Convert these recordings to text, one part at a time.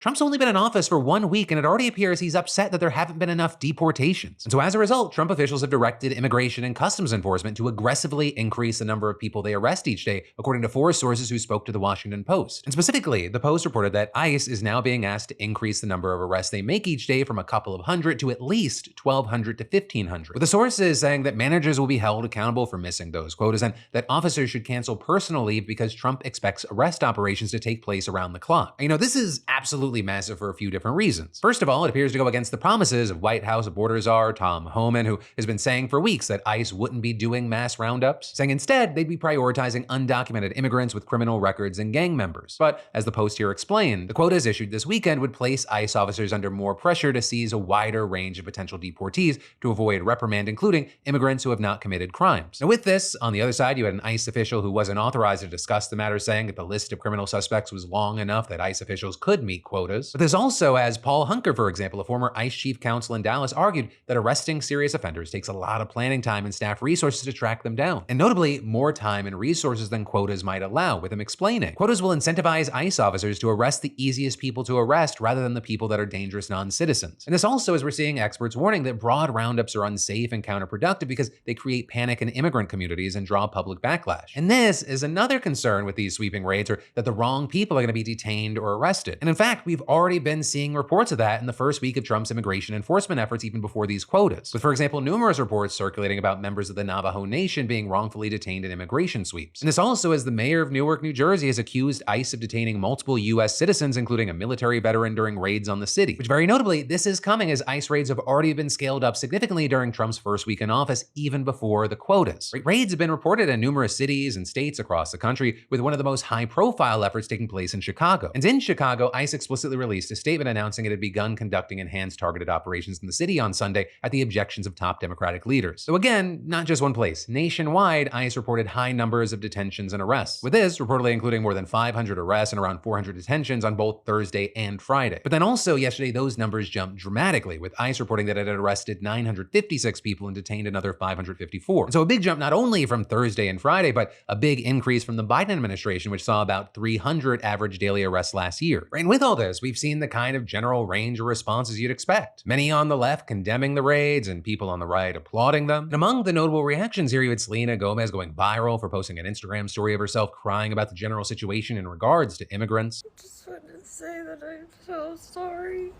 Trump's only been in office for 1 week, and it already appears he's upset that there haven't been enough deportations. And so as a result, Trump officials have directed Immigration and Customs Enforcement to aggressively increase the number of people they arrest each day, according to 4 sources who spoke to the Washington Post. And specifically, the Post reported that ICE is now being asked to increase the number of arrests they make each day from a couple of hundred to at least 1,200 to 1,500. With the sources saying that managers will be held accountable for missing those quotas and that officers should cancel personal leave because Trump expects arrest operations to take place around the clock. This is absolutely massive for a few different reasons. First of all, it appears to go against the promises of White House border czar Tom Homan, who has been saying for weeks that ICE wouldn't be doing mass roundups, saying instead they'd be prioritizing undocumented immigrants with criminal records and gang members. But as the Post here explained, the quotas issued this weekend would place ICE officers under more pressure to seize a wider range of potential deportees to avoid reprimand, including immigrants who have not committed crimes. Now with this, on the other side, you had an ICE official who wasn't authorized to discuss the matter, saying that the list of criminal suspects was long enough that ICE officials could meet quotas. But there's also, as Paul Hunker, for example, a former ICE chief counsel in Dallas, argued that arresting serious offenders takes a lot of planning time and staff resources to track them down. And notably, more time and resources than quotas might allow, with him explaining. Quotas will incentivize ICE officers to arrest the easiest people to arrest rather than the people that are dangerous non-citizens. And this also, as we're seeing experts warning that broad roundups are unsafe and counterproductive because they create panic in immigrant communities and draw public backlash. And this is another concern with these sweeping raids, or that the wrong people are going to be detained or arrested. And in fact, we've already been seeing reports of that in the first week of Trump's immigration enforcement efforts, even before these quotas. With, for example, numerous reports circulating about members of the Navajo Nation being wrongfully detained in immigration sweeps. And this also as the mayor of Newark, New Jersey has accused ICE of detaining multiple U.S. citizens, including a military veteran, during raids on the city. Which, very notably, this is coming as ICE raids have already been scaled up significantly during Trump's first week in office, even before the quotas. Raids have been reported in numerous cities and states across the country, with one of the most high-profile efforts taking place in Chicago. And in Chicago, ICE explicitly released a statement announcing it had begun conducting enhanced targeted operations in the city on Sunday at the objections of top Democratic leaders. So again, not just one place. Nationwide, ICE reported high numbers of detentions and arrests, with this reportedly including more than 500 arrests and around 400 detentions on both Thursday and Friday. But then also yesterday, those numbers jumped dramatically, with ICE reporting that it had arrested 956 people and detained another 554. And so a big jump not only from Thursday and Friday, but a big increase from the Biden administration, which saw about 300 average daily arrests last year. And with all this, we've seen the kind of general range of responses you'd expect. Many on the left condemning the raids and people on the right applauding them. And among the notable reactions here, you had Selena Gomez going viral for posting an Instagram story of herself crying about the general situation in regards to immigrants. I just want to say that I'm so sorry.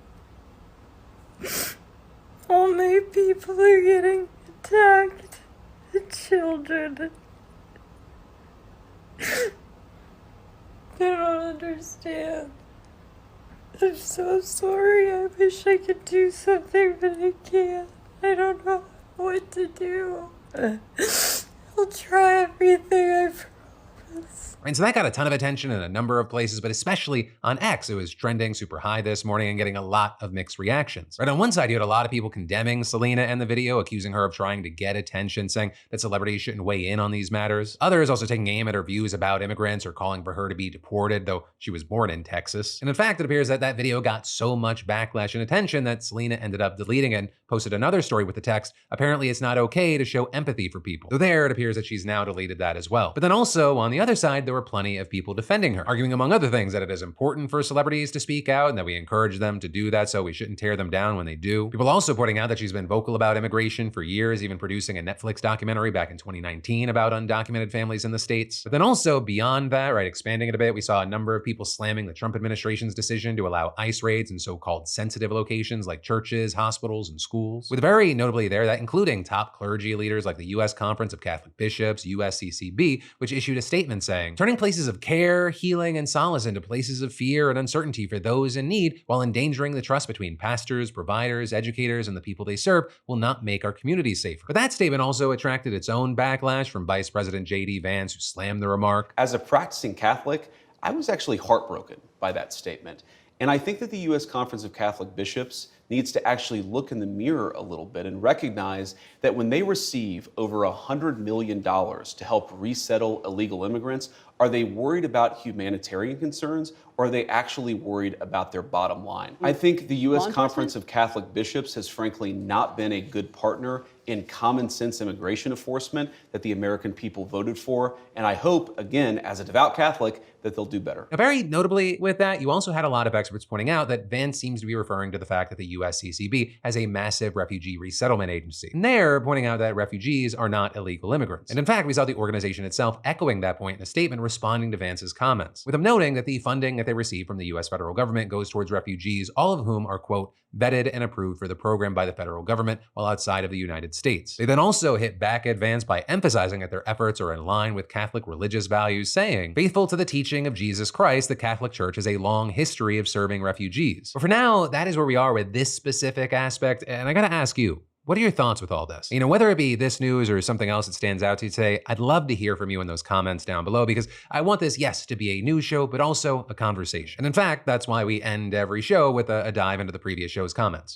All my people are getting attacked. The children. They don't understand. I'm so sorry. I wish I could do something, but I can't. I don't know what to do. I'll try everything, I promise. And so that got a ton of attention in a number of places, but especially on X. It was trending super high this morning and getting a lot of mixed reactions. Right, on one side, you had a lot of people condemning Selena and the video, accusing her of trying to get attention, saying that celebrities shouldn't weigh in on these matters. Others also taking aim at her views about immigrants or calling for her to be deported, though she was born in Texas. And in fact, it appears that that video got so much backlash and attention that Selena ended up deleting it and posted another story with the text, apparently it's not okay to show empathy for people. Though there, it appears that she's now deleted that as well. But then also, on the other side, there were plenty of people defending her, arguing among other things that it is important for celebrities to speak out and that we encourage them to do that, so we shouldn't tear them down when they do. People also pointing out that she's been vocal about immigration for years, even producing a Netflix documentary back in 2019 about undocumented families in the States. But then also beyond that, right, expanding it a bit, we saw a number of people slamming the Trump administration's decision to allow ICE raids in so-called sensitive locations like churches, hospitals, and schools. With very notably there, that including top clergy leaders like the U.S. Conference of Catholic Bishops, USCCB, which issued a statement saying, turning places of care, healing, and solace into places of fear and uncertainty for those in need while endangering the trust between pastors, providers, educators, and the people they serve will not make our communities safer. But that statement also attracted its own backlash from Vice President J.D. Vance, who slammed the remark. As a practicing Catholic, I was actually heartbroken by that statement. And I think that the U.S. Conference of Catholic Bishops needs to actually look in the mirror a little bit and recognize that when they receive over $100 million to help resettle illegal immigrants, Are they worried about humanitarian concerns, or are they actually worried about their bottom line? I think the U.S. Conference of Catholic Bishops has frankly not been a good partner in common sense immigration enforcement that the American people voted for, and I hope, again, as a devout Catholic, that they'll do better. Now, very notably with that, you also had a lot of experts pointing out that Vance seems to be referring to the fact that the USCCB has a massive refugee resettlement agency. And they're pointing out that refugees are not illegal immigrants. And in fact, we saw the organization itself echoing that point in a statement responding to Vance's comments, with them noting that the funding that they receive from the US federal government goes towards refugees, all of whom are, quote, vetted and approved for the program by the federal government while outside of the United States. They then also hit back at Vance by emphasizing that their efforts are in line with Catholic religious values, saying, faithful to the teaching of Jesus Christ, the Catholic Church has a long history of serving refugees. But for now, that is where we are with this specific aspect, and I gotta ask you, what are your thoughts with all this? You know, whether it be this news or something else that stands out to you today, I'd love to hear from you in those comments down below, because I want this, yes, to be a news show, but also a conversation. And in fact, that's why we end every show with a dive into the previous show's comments.